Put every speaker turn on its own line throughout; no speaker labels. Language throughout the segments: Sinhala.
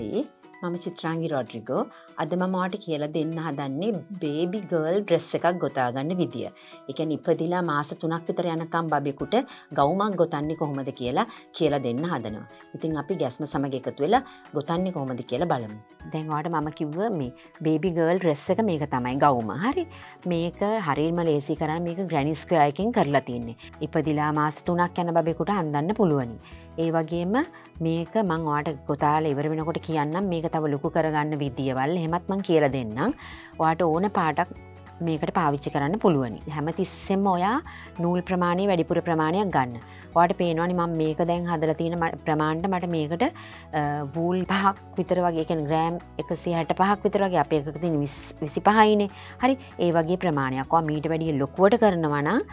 Hi, මම චිත්‍රාංගි රොඩ්රිගෝ. අද මම ඔයාලට කියලා දෙන්න හදන්නේ බේබි ගර්ල් ඩ්‍රෙස් එකක් ගොතා ගන්න විදිය. ඒ කියන්නේ ඉපදිලා මාස 3ක් විතර යනකම් බබෙකුට ගවුමක් ගොතන්නේ කොහොමද කියලා දෙන්න හදනවා. ඉතින් අපි ගැස්ම සමග එකතු වෙලා ගොතන්නේ කොහොමද කියලා බලමු. දැන් ඔයාලට මම කිව්ව මේ බේබි ගර්ල් ඩ්‍රෙස් එක මේක තමයි ගවුම. හරි. මේක හරියම ලේසි කරන්න මේක ග්‍රැනි ස්ක්වෙයාර් එකකින් කරලා තින්නේ. ඉපදිලා මාස 3ක් යන බබෙකුට අඳන්න පුළුවනි. ඒ වගේම මේක මං ඔයාලට ගොතාලා ඉවර වෙනකොට කියන්නම් මේක තව ලොකු කරගන්න විදියවල් එහෙමත් මං කියලා දෙන්නම්. ඔයාට ඕන පාටක් මේකට පාවිච්චි කරන්න පුළුවනි. හැමතිස්සෙම ඔයා නූල් ප්‍රමාණය වැඩිපුර ප්‍රමාණයක් ගන්න. ඔයාට පේනවනේ මම මේක දැන් හදලා තියෙන ප්‍රමාණයට මට මේකට වූල් 5ක් විතර වගේ කියන්නේ ග්‍රෑම් 165ක් විතර වගේ අපේ එකක තියෙන 25යිනේ. හරි. ඒ වගේ ප්‍රමාණයක්. ඔයා මීට වැඩිය ලොකුවට කරනවා නම්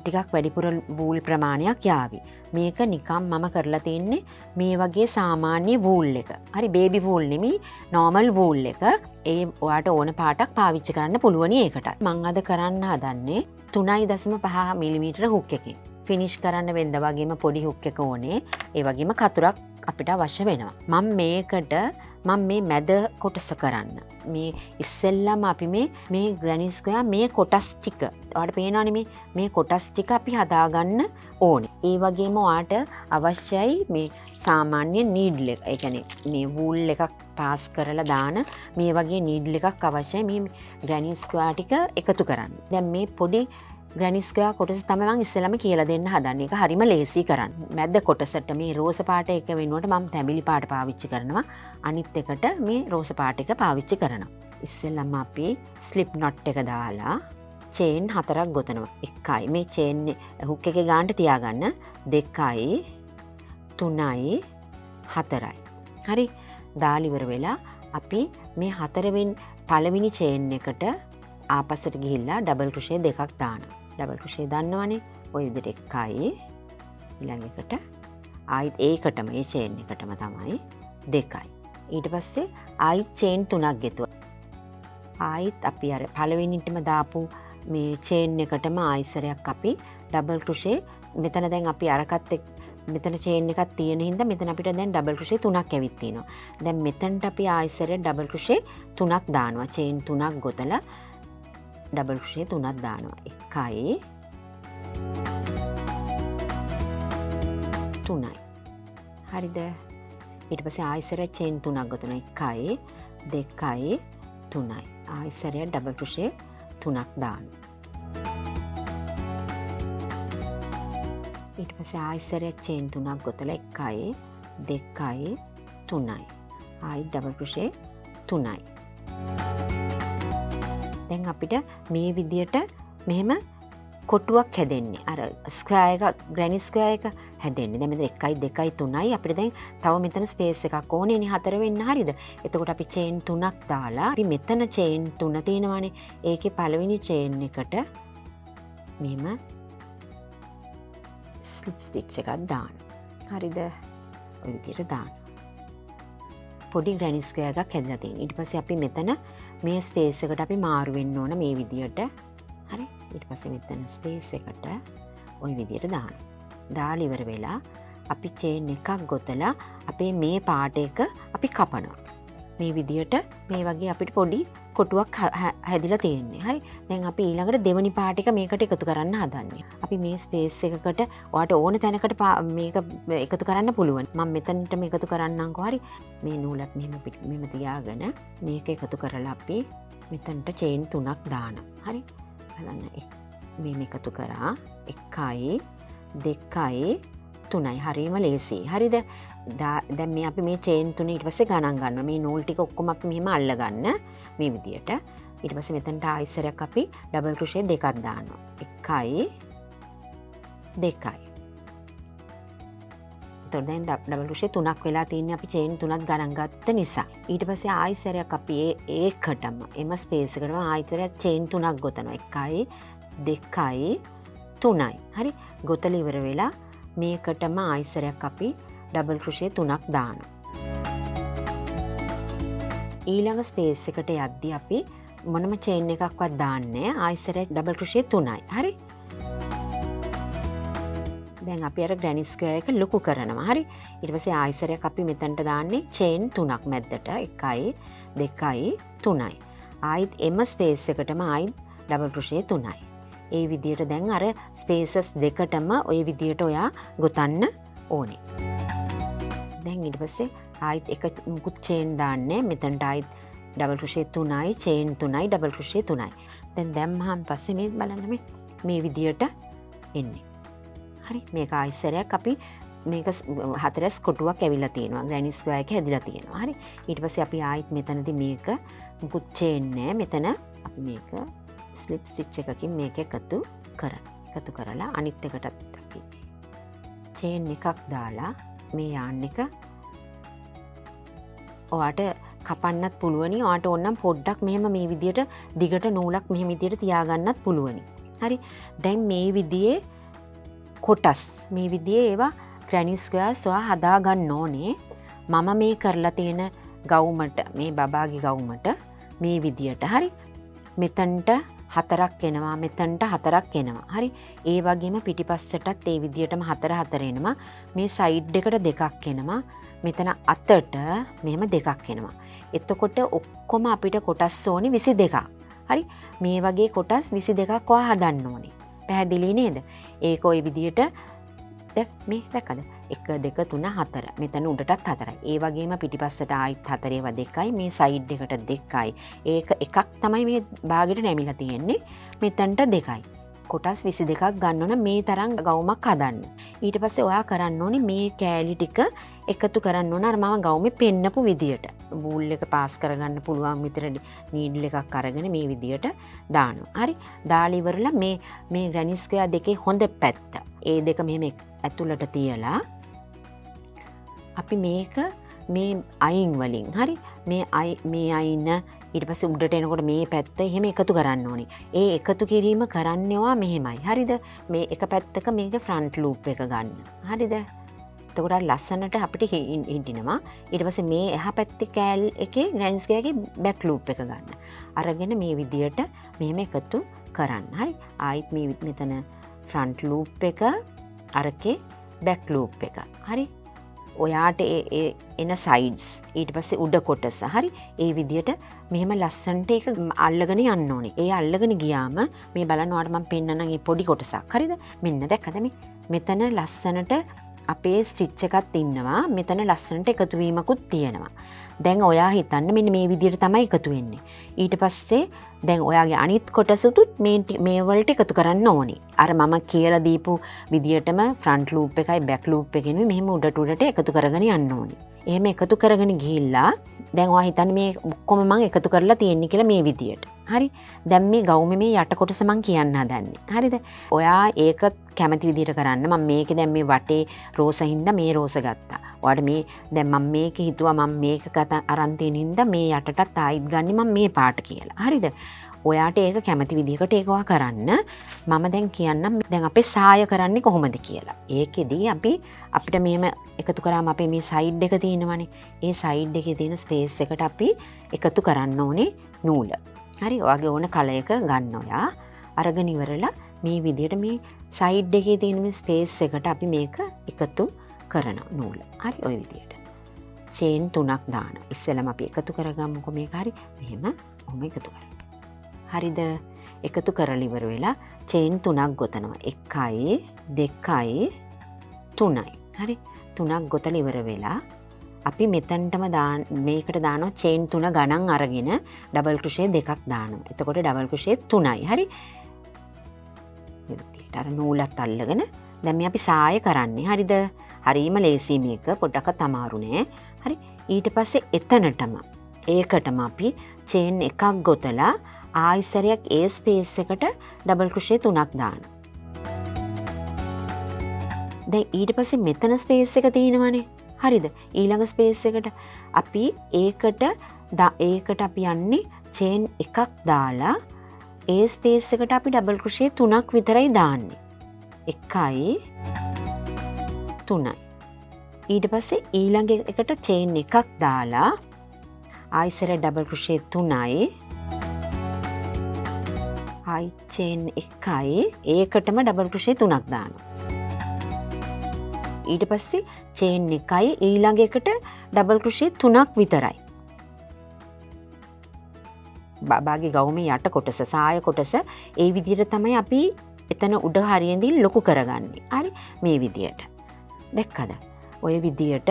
ටිකක් වැඩිපුර වූල් ප්‍රමාණයක් යාවි. මේක නිකම් මම කරලා තින්නේ මේ වගේ සාමාන්‍ය වූල් එක. හරි බේබි වූල් නෙමෙයි නෝමල් වූල් එක. ඒ ඔයාට ඕන පාටක් පාවිච්චි කරන්න පුළුවනි ඒකට. මම අද කරන්න හදන්නේ 3.5 මිලිමීටර හුක් එකකින්. ෆිනිෂ් කරන්න වෙන්ද වගේම පොඩි හුක් එක ඕනේ. ඒ වගේම කතුරක් අපිට අවශ්‍ය වෙනවා. මම මේකට මේ මැද කොටස කරන්න. මේ ඉස්සෙල්ලම අපි මේ ග්‍රැනි ස්ක්වෙයාර් මේ කොටස් ටික ඔයාලට පේනවනේ මේ කොටස් ටික අපි හදාගන්න ඕනේ. ඒ වගේම ඔයාට අවශ්‍යයි මේ සාමාන්‍ය නීඩල් එක. ඒ කියන්නේ මේ වූල් එකක් පාස් කරලා දාන මේ වගේ නීඩල් එකක් අවශ්‍යයි මේ ග්‍රැනි ස්ක්වෙයාර් ටික එකතු කරන්න. දැන් මේ පොඩි ග්‍රැනි ස්ක්වෙයාර් කොටස තමයි මම ඉස්සෙල්ලාම කියලා දෙන්න හදන්නේ. ඒක හරිම ලේසි කරන්න. මැද කොටසට මේ රෝස පාට එක වෙනුවට මම තැඹිලි පාට පාවිච්චි කරනවා. අනිත් එකට මේ රෝස පාට එක පාවිච්චි කරනවා. ඉස්සෙල්ලාම අපි ස්ලිප් නොට් එක දාලා චේන් 4ක් ගොතනවා. 1යි මේ චේන් හුක් එකේ ගානට තියාගන්න. 2යි 3යි 4යි. හරි. දාලා ඉවර වෙලා අපි මේ පළවෙනි චේන් එකට ආපස්සට ගිහිල්ලා ඩබල් ක්‍රොෂේ දෙකක් දානවා. ඩබල් ක්‍රොෂේ දන්නවනේ. ওই විදිහට 1යි ඊළඟ එකට ආයිත් ඒකටම මේ චේන් එකටම තමයි 2යි. ඊට පස්සේ ආයිත් චේන් 3ක් ගෙතුවා. ආයිත් අපි අර පළවෙනිටම දාපු මේ චේන් එකටම ආයිසරයක් අපි ඩබල් ක්‍රොෂේ මෙතන දැන් අපි අරකට මෙතන චේන් එකක් තියෙන හින්දා මෙතන අපිට දැන් ඩබල් ක්‍රොෂේ 3ක් ඇවිත් තියෙනවා. දැන් මෙතනට අපි ආයිසරේ ඩබල් ක්‍රොෂේ 3ක් දානවා. චේන් 3ක් ගොතලා ඩබල් ක්‍රොෂේ 3ක් දානවා. 1යි 3යි. හරිද? ඊට පස්සේ ආයිසරේ චේන් 3ක් ගොතනවා. 1යි 2යි 3යි. ආයිසරේ ඩබල් ක්‍රොෂේ 3ක් දානවා. ඊට පස්සේ ආයිසරේ චේන් 3ක් ගොතලා 1යි 2යි 3යි. ආයි ඩබල් ක්‍රොෂේ 3යි. දැන් අපිට මේ විදියට මෙහෙම කොටුවක් හැදෙන්නේ. අර ස්ක්වෙයාර් එක ග්‍රැනි ස්ක්වෙයාර් එක හැදෙන්නේ. දැන් මෙතන 1යි 2යි 3යි අපිට දැන් තව මෙතන ස්පේස් එකක් ඕනේනේ 4 වෙන්න. හරිද? එතකොට අපි චේන් 3ක් දාලා අපි මෙතන චේන් 3 තියෙනවානේ. ඒකේ පළවෙනි චේන් එකට මෙහෙම ස්ලිප් ස්ටිච් එකක් දාන්න. හරිද? ඔය විදියට දාන්න. පොඩි ග්‍රැනි ස්ක්වෙයාර් එකක් හැදලා තියෙනවා. ඊට පස්සේ අපි මෙතන මේ ස්පේස් එකට අපි මාරු වෙන්න ඕන මේ විදියට. හරි. ඊට පස්සේ මෙතන ස්පේස් එකට ওই විදියට දාන්න. දාලා ඉවර වෙලා අපි චේන් එකක් ගොතලා අපේ මේ පාට එක අපි කපනවා. මේ විදියට මේ වගේ අපිට පොඩි කොටුවක් හැදිලා තියෙන්නේ. හරි. දැන් අපි ඊළඟට දෙවනි පාට එක මේකට එකතු කරන්න හදන්නේ. අපි මේ ස්පේස් එකකට ඔයාට ඕන තැනකට මේක එකතු කරන්න පුළුවන්. මම මෙතනටම එකතු කරන්නම්කෝ. හරි. මේ නූලත් මෙහෙම තියාගෙන මේක එකතු කරලා අපි මෙතනට චේන් 3ක් දානවා. හරි. බලන්න. මේ එකතු කරා 1යි 2යි 3යි. හරියම ලේසියි. හරිද? දැන් මේ අපි මේ චේන් 3 ඊට පස්සේ ගණන් ගන්නවා. මේ නූල් ටික ඔක්කොම අපි මෙහෙම අල්ල ගන්න මේ විදියට. ඊට පස්සේ මෙතනට ආයිසරයක් අපි ඩබල් ක්‍රොෂේ දෙකක් දානවා. 1යි 2යි. එතකොට දැන් ඩබල් ක්‍රොෂේ 3ක් වෙලා තින්නේ අපි චේන් 3ක් ගණන් ගත්ත නිසා. ඊට පස්සේ ආයිසරයක් අපි ඒකටම එම ස්පේස් එකටම ආයිසරයක් චේන් 3ක් ගොතනවා. 1යි 2යි 3යි. හරි. ගොතලා ඉවර වෙලා මේකටම ආයිසරයක් අපි ඩබල් ක්‍රොෂේ 3ක් දානවා. ඊළඟ ස්පේස් එකට යද්දී අපි මොනම චේන් එකක්වත් දාන්නේ නැහැ. ආයිසරයක් ඩබල් ක්‍රොෂේ 3යි. හරි. දැන් අපි අර ග්‍රැනි ස්ක්වයර් එක ලොකු කරනවා. හරි. ඊට පස්සේ ආයෙසරයක් අපි මෙතනට දාන්නේ චේන් 3ක් මැද්දට. 1යි 2යි 3යි. ආයිත් එම ස්පේස් එකටම ආයිත් ඩබල් ක්‍රොෂේ 3යි. ඒ විදිහට දැන් අර ස්පේසස් දෙකටම ওই විදිහට ඔයා ගොතන්න ඕනේ. දැන් ඊට පස්සේ ආයිත් එක මුකුත් චේන් දාන්නේ. මෙතනට ආයිත් ඩබල් ක්‍රොෂේ 3යි චේන් 3යි ඩබල් ක්‍රොෂේ 3යි. දැන් දැම්මහම පස්සේ මේ බලන්න මේ විදිහට එන්නේ. හරි. මේක ආයිසරයක් අපි මේක හතරස් කොටුවක් ඇවිල්ලා තියෙනවා. ග්‍රැනි ස්ක්වයර් එක හැදිලා තියෙනවා. හරි. ඊට පස්සේ අපි ආයිත් මෙතනදී මේක මුකුත් චේන් නෑ. මෙතන අපි මේක ස්ලිප් ස්ටිච් එකකින් මේක එකතු කරලා අනිත් එකටත් අපි චේන් එකක් දාලා මේ යාන් එක ඔයාට කපන්නත් පුළුවනි. ඔයාට ඕනනම් පොඩ්ඩක් මෙහෙම මේ විදියට දිගට නූලක් මෙහෙම විදියට තියාගන්නත් පුළුවනි. හරි. දැන් මේ විදියේ කොටස් මේ විදියේ ඒවා ග්‍රැනි ස්ක්වයර්ස් ඔයා හදා ගන්න ඕනේ. මම මේ කරලා තියෙන ගවුමට මේ බබාගේ ගවුමට මේ විදියට. හරි. මෙතනට 4ක් එනවා. මෙතනට 4ක් එනවා. හරි. ඒ වගේම පිටිපස්සටත් ඒ විදියටම 4 එනවා. මේ සයිඩ් එකට 2ක් එනවා. මෙතන අතට මෙහෙම 2ක් එනවා. එතකොට ඔක්කොම අපිට කොටස් ඕනි 22ක්. හරි. මේ වගේ කොටස් 22ක් ඔයා හදන්න ඕනේ. පැහැදිලි නේද? ඒක ওই විදියට මේ දැක්කද? 1 2 3 4. මෙතන උඩටත් 4යි. ඒ වගේම පිටිපස්සට ආයිත් 4 ඒවා 2යි. මේ සයිඩ් එකට 2යි. ඒක එකක් තමයි මේ භාගෙට නැමිලා තියෙන්නේ. මෙතනට 2යි. කොටස් 22ක් ගන්න ඕන මේ තරම් ගවුමක් හදන්න. ඊට පස්සේ ඔයා කරන්න ඕනේ මේ කෑලි ටික එකතු කරන්න ඕන අර මම ගවුමේ පෙන්නපු විදියට. බූල් එක පාස් කරගන්න පුළුවන් විතර නීඩල් එකක් අරගෙන මේ විදියට දානවා. හරි. දාලා ඉවරලා මේ ග්‍රැනි ස්ක්වයර් දෙකේ හොඳ පැත්ත. ඒ දෙක මෙහෙම ඇතුළට තියලා අපි මේක මේ අයින් වලින් හරි මේ අයින ඊට පස්සේ උඩට එනකොට මේ පැත්ත එහෙම එකතු කරන්න ඕනේ. ඒ එකතු කිරීම කරන්නේවා මෙහෙමයි. හරිද? මේ එක පැත්තක මේක ෆ්‍රන්ට් ලූප් එක ගන්න. හරිද? එතකොට ලස්සනට අපිට හිටිනවා. ඊට පස්සේ මේ එහා පැත්තේ කෑල් එකේ ග්‍රැනි ස්ක්වයර් එකේ බෑක් ලූප් එක ගන්න. අරගෙන මේ විදියට මෙහෙම එකතු කරන්න. හරි? ආයිත් මේ මෙතන ෆ්‍රන්ට් ලූප් එක අරකේ බෑක් ලූප් එක. හරි? ඔයාට එන සයිඩ්ස් ඊට පස්සේ උඩ කොටස හරි ඒ විදියට මෙහෙම ලස්සනට ඒක අල්ලගෙන යන්න ඕනේ. ඒ අල්ලගෙන ගියාම මේ බලන්න ඔයාලට මම පෙන්නන්නම් මේ පොඩි කොටසක්. හරිද? මෙන්න දැක්කද මෙතන ලස්සනට අපේ ස්ටිච් එකක් ඉන්නවා. මෙතන ලස්සනට එකතු වීමකුත් තියෙනවා. දැන් ඔයා හිතන්න මෙන්න මේ විදියට තමයි එකතු වෙන්නේ. ඊට පස්සේ දැන් ඔයාගේ අනිත් කොටසුත් මේ වලට එකතු කරන්න ඕනේ. අර මම කියලා දීපු විදියටම ෆ්‍රන්ට් ලූප් එකයි බෑක් ලූප් එකෙන් මෙහෙම උඩට එකතු කරගෙන යන්න ඕනේ. එහෙම එකතු කරගෙන ගිහිල්ලා දැන් ඔයා හිතන්නේ මේ ඔක්කොම මම එකතු කරලා තියෙන්නේ කියලා මේ විදියට. හරි? දැන් මේ ගවුමේ මේ යට කොටස මම කියන්න හදන්නේ. හරිද? ඔයා ඒක කැමති විදියට කරන්න. මම මේකේ දැන් මේ වටේ රෝස හින්දා මේ රෝස ගත්තා. ඔයාට මේ දැන් මම මේක හිතුවා මම මේක අරන් තියෙන හින්දා මේ යටටත් ආයිත් ගන්නේ මම මේ පාට කියලා. හරිද? ඔයාට ඒක කැමති විදිහකට ඒක ඔයා කරන්න. මම දැන් කියන්නම් දැන් අපේ සාය කරන්නේ කොහොමද කියලා. ඒකෙදී අපිට මෙහෙම එකතු කරාම අපේ මේ සයිඩ් එක තියෙනවනේ. ඒ සයිඩ් එකේ තියෙන ස්පේස් එකට අපි එකතු කරන්න ඕනේ නූල. හරි? ඔයාගේ ඕන කලර් එක ගන්න ඔයා. අරගෙන ඉවරලා මේ විදිහට මේ සයිඩ් එකේ තියෙන මේ ස්පේස් එකට අපි මේක එකතු කරන නූල. හරි? ওই විදිහට. චේන් 3ක් දානවා. ඉස්සෙල්ලාම අපි එකතු කරගමුකෝ මේක. හරි? මෙහෙම ඔහොම එකතු කරගන්න. හරිද? එකතු කරලා ඉවර වෙලා චේන් 3ක් ගොතනවා. 1යි 2යි 3යි. හරි? 3ක් ගොතලා ඉවර වෙලා අපි මෙතනටම මේකට දානවා චේන් 3 ගණන් අරගෙන ඩබල් ක්‍රොෂේ 2ක් දානවා. එතකොට ඩබල් ක්‍රොෂේ 3යි. හරි? මෙතනට අර නූලත් අල්ලගෙන දැන් මේ අපි සාය කරන්නේ. හරිද? හරීම ලේසි මේක. පොඩ්ඩක්වත් අමාරු නෑ. හරි? ඊට පස්සේ එතනටම ඒකටම අපි චේන් එකක් ගොතලා ආයිසරයක් ඒ ස්පේස් එකට ඩබල් ක්‍රොෂේ 3ක් දානවා. දැන් ඊට පස්සේ මෙතන ස්පේස් එක තියෙනවනේ. හරිද? ඊළඟ ස්පේස් එකට අපි ඒකට අපි යන්නේ චේන් එකක් දාලා ඒ ස්පේස් එකට අපි ඩබල් ක්‍රොෂේ 3ක් විතරයි දාන්නේ. 1යි 3යි. ඊට පස්සේ ඊළඟ එකට චේන් එකක් දාලා ආයිසර ඩබල් ක්‍රොෂේ 3යි ආයි චේන් එකයි ඒකටම ඩබල් ක්‍රොෂේ 3ක් දානවා. ඊට පස්සේ චේන් එකයි ඊළඟ එකට ඩබල් ක්‍රොෂේ 3ක් විතරයි. බාගේ ගවුමේ යට කොටස සාය කොටස ඒ විදිහට තමයි අපි එතන උඩ හරියෙන්දී ලොකු කරගන්නේ. හරි මේ විදිහට. දැක්කද? ඔය විදිහට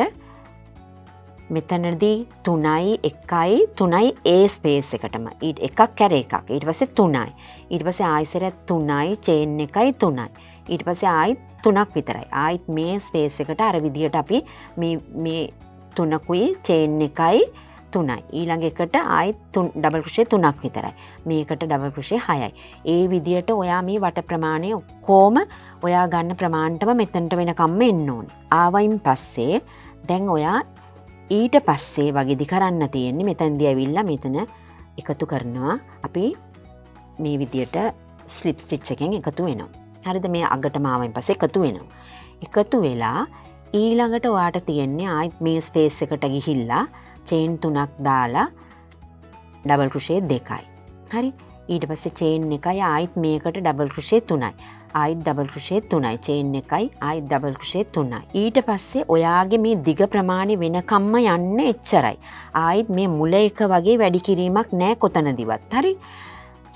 මෙතනදී 3යි 1යි 3යි A ස්පේස් එකටම එකක් කැර එකක් ඊට පස්සේ 3යි ඊට පස්සේ ආයෙසරත් 3යි චේන් එකයි 3යි ඊට පස්සේ ආයෙත් 3ක් විතරයි ආයෙත් මේ ස්පේස් එකට අර විදිහට අපි මේ 3කුයි චේන් එකයි 3යි ඊළඟ එකට ආයෙත් ඩබල් ක්‍රොෂේ 3ක් විතරයි මේකට ඩබල් ක්‍රොෂේ 6යි ඒ විදිහට ඔයා මේ වට ප්‍රමාණය කොහොම ඔයා ගන්න ප්‍රමාණයටම මෙතනට වෙනකම්ම එන්න ඕනේ ආවයින් පස්සේ දැන් ඔයා ඊට පස්සේ වගේදි කරන්න තියෙන්නේ මෙතනදී ඇවිල්ලා මෙතන එකතු කරනවා අපි මේ විදියට ස්ලිප් ස්ටිච් එකෙන් එකතු වෙනවා. හරිද? මේ අගටම ආවයින් පස්සේ එකතු වෙනවා. එකතු වෙලා ඊළඟට ඔයාට තියෙන්නේ ආයෙත් මේ ස්පේස් එකට ගිහිල්ලා චේන් 3ක් දාලා ඩබල් ක්‍රොෂේ 2යි. හරි? ඊට පස්සේ චේන් එකයි ආයෙත් මේකට ඩබල් ක්‍රොෂේ 3යි. ආයෙත් ඩබල් ක්‍රොෂේ 3යි චේන් එකයි ආයෙත් ඩබල් ක්‍රොෂේ 3යි ඊට පස්සේ ඔයාගේ මේ දිග ප්‍රමාණය වෙනකම්ම යන්න එච්චරයි ආයෙත් මේ මුල එක වගේ වැඩි කිරීමක් නැහැ කොතනදිවත් හරි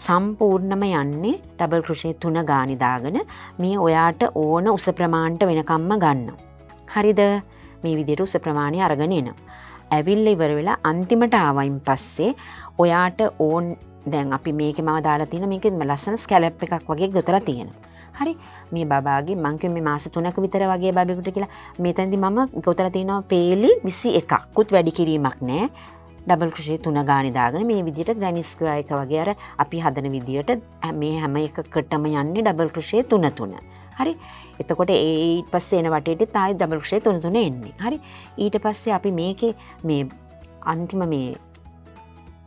සම්පූර්ණම යන්නේ ඩබල් ක්‍රොෂේ 3 ගානි දාගෙන මේ ඔයාට ඕන උස ප්‍රමාණයට වෙනකම්ම ගන්නවා හරිද මේ විදිහට උස ප්‍රමාණය අරගෙන එනවා ඇවිල්ලා ඉවර වෙලා අන්තිමට ආවයින් පස්සේ ඔයාට ඕන් දැන් අපි මේකේ මම දාලා තියෙන මේකේ ලස්සන ස්කැලප් එකක් වගේ ගොතලා තියෙනවා හරි මේ බබාගේ මං කිව්වේ මේ මාස 3ක විතර වගේ බබෙකුට කියලා මෙතනදී මම ගොතලා තිනවා පේලි 21කුත් වැඩි කිරීමක් නෑ ඩබල් ක්‍රොෂේ 3 ගානේ දාගෙන මේ විදිහට ග්‍රැනි ස්ක්වෙයා එක වගේ අර අපි හදන විදිහට මේ හැම එකකටම යන්නේ ඩබල් ක්‍රොෂේ 3 හරි එතකොට ඊට පස්සේ එන වටේට තායි ඩබල් ක්‍රොෂේ 3 එන්නේ හරි ඊට පස්සේ අපි මේකේ මේ අන්තිම මේ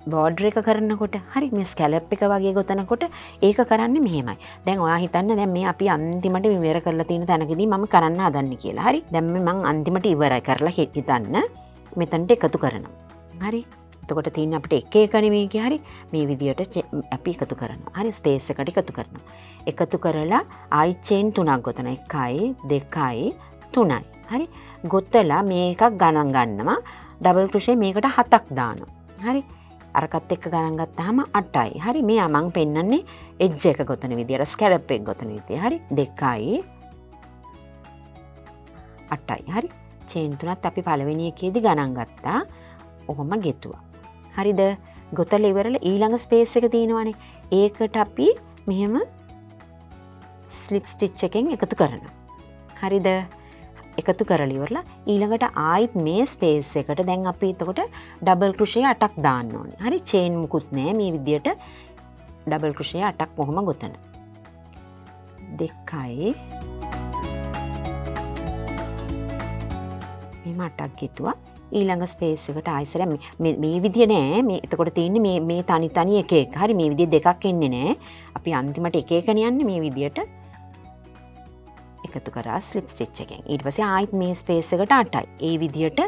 බෝඩර් එක කරනකොට හරි මේ ස්කැලප් එක වගේ ගොතනකොට ඒක කරන්නේ මෙහෙමයි. දැන් ඔයා හිතන්න දැන් මේ අපි අන්තිමට ඉවර කරලා තියෙන තැනකදී මම කරන්න හදන්නේ කියලා. හරි. දැන් මම අන්තිමට ඉවරයි කරලා හිතන්න මෙතනට එකතු කරනවා. හරි. එතකොට තියෙන්නේ අපිට එක එක නෙමෙයි හරි. මේ විදියට අපි එකතු කරනවා. හරි ස්පේස් එකට එකතු කරනවා. එකතු කරලා ආයි චේන් 3ක් ගොතනවා. 1යි 2යි 3යි. හරි. ගොතලා මේකක් ගණන් ගන්නවා. ඩබල් ක්‍රොෂේ මේකට 7ක් දානවා. හරි. අරකත් එක්ක ගණන් ගත්තාම 8යි. හරි මේ මං පෙන්නන්නේ එජ් එක ගොතන විදියට ස්කැලප් එක ගොතන විදිය. හරි 2යි 8යි. හරි චේන් 3ත් අපි පළවෙනි එකේදී ගණන් ගත්තා. ඔහොම ගෙතුවා. හරිද? ගොතලා ඉවරලා ඊළඟ ස්පේස් එක තියෙනවානේ. ඒකට අපි මෙහෙම ස්ලිප් ස්ටිච් එකෙන් එකතු කරනවා. හරිද? එකතු කරලා ඉවරලා ඊළඟට ආයෙත් මේ ස්පේස් එකට දැන් අපි එතකොට ඩබල් ක්‍රොෂේ 8ක් දාන්න ඕනේ. හරි චේන් මුකුත් නැහැ මේ විදියට ඩබල් ක්‍රොෂේ 8ක් කොහොම ගොතන. 2යි මේ 8ක් ගෙතුවා ඊළඟ ස්පේස් එකට ආයෙසර මේ විදිය නෑ මේ එතකොට තියෙන්නේ මේ තනි එක එක. හරි මේ විදිය දෙකක් එන්නේ නෑ. අපි අන්තිමට එක එක යන්නේ මේ විදියට එකතු කරා ස්ලිප් ස්ටිච් එකෙන්. ඊට පස්සේ ආයෙත් මේ ස්පේස් එකට 8යි. ඒ විදියට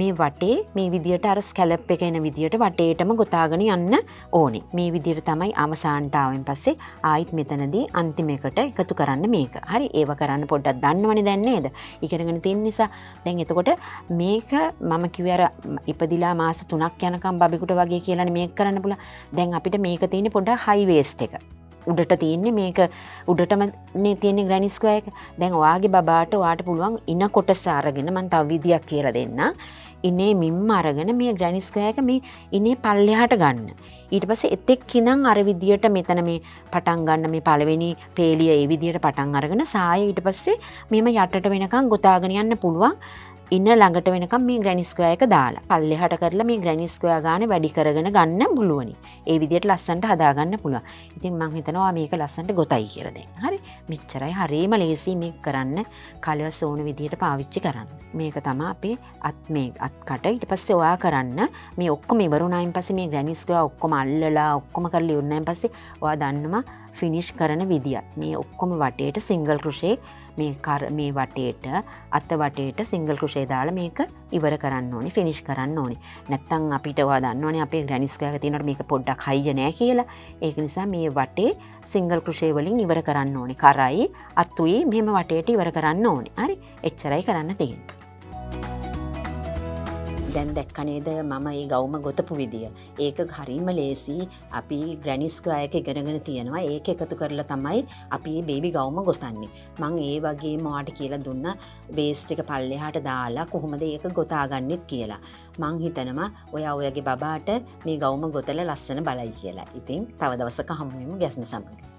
මේ වටේ මේ විදියට අර ස්කැලප් එක එන විදියට වටේටම ගොතාගෙන යන්න ඕනේ. මේ විදියට තමයි අවසානට ආවෙන් පස්සේ ආයෙත් මෙතනදී අන්තිම එකට එකතු කරන්න මේක. හරි ඒව කරන්න පොඩ්ඩක් දන්නවනේ දැන් නේද? ඉගෙනගෙන තියෙන නිසා දැන් එතකොට මේක මම කිව්වේ අර ඉපදිලා මාස 3ක් යනකම් බබෙකුට වගේ කියලානේ මේක කරන්න පුළුවන්. දැන් අපිට මේක තියෙන්නේ පොඩ්ඩක් හයි වේස්ට් එක. උඩට තියෙන්නේ මේක උඩටම නේ තියෙන්නේ ග්‍රැනි ස්ක්වෙයා එක. දැන් ඔයාගේ බබාට ඔයාට පුළුවන් ඉන කොටස අරගෙන මම තව විදියක් කියලා දෙන්න. ඉනේ මිම්ම අරගෙන මේ ග්‍රැනි ස්ක්වෙයා එක මේ ඉනේ පල්ලෙහාට ගන්න. ඊට පස්සේ එතෙක් ඉඳන් අර විදියට මෙතන මේ පටන් ගන්න මේ පළවෙනි පේලිය ඒ විදියට පටන් අරගෙන සාය ඊට පස්සේ මෙහෙම යටට වෙනකන් ගොතාගෙන යන්න පුළුවන්. ඉන්න ළඟට වෙනකම් මේ ග්‍රැනි ස්ක්වෙයා එක දාලා පල්ලෙහාට කරලා මේ ග්‍රැනි ස්ක්වෙයා ගානේ වැඩි කරගෙන ගන්න පුළුවනි. ඒ විදිහට ලස්සනට හදා ගන්න පුළුවන්. ඉතින් මම හිතනවා මේක ලස්සනට ගොතයි කියලා දැන්. හරි. මෙච්චරයි හරියම ලේසි මේක කරන්න. කලර්ස් ඕන විදිහට පාවිච්චි කරන්න. මේක තමයි අපේ අත් කට. ඊට පස්සේ ඔයා කරන්න මේ ඔක්කොම ඉවර වුණායින් පස්සේ මේ ග්‍රැනි ස්ක්වෙයා ඔක්කොම අල්ලලා ඔක්කොම කරලා ඉවරනායින් පස්සේ ඔයා දන්නවා ෆිනිෂ් කරන විදිියත් මේ ඔක්කොම වටේට සිංගල් කෘෂේ මේ වටේට අත්ත වටේට සිංගල් කෘෂේ දාලා මේක ඉවර කරන්න ඕනි ෆිනිෂ් කරන්න ඕනි නැත්තං අපිට දන්න ඕනේ අපේ ග්‍රැනිස්කයාක තිනට මේක පොඩ්ඩක් හයිය නෑ කියලා ඒක නිසා මේ වටේ සිංගල් කෘෂේ වලින් ඉවර කරන්න ඕනි කරයි අත්තුයි මෙම වටේට ඉවර කරන්න ඕනි හරි එච්චරයි කරන්න තියෙන්නේ දැන් දැක්කනේද මම ඒ ගවුම ගොතපු විදිය. ඒක හරිම ලේසි අපි ග්‍රැනිස්කෝ අයක ඉගෙනගෙන තියෙනවා ඒක එකතු කරලා තමයි අපි බේබි ගවුම ගොතන්නේ. මං ඒ වගේ මොකට කියලා දුන්න වේස්ට් එක පල්ලෙහාට දාලා කොහොමද ඒක ගොතාගන්නෙත් කියලා. මං හිතනවා ඔයාගේ බබාට මේ ගවුම ගොතලා ලස්සන බලයි කියලා. ඉතින් තව දවසක හමු වෙමු ගැස්ම සමග.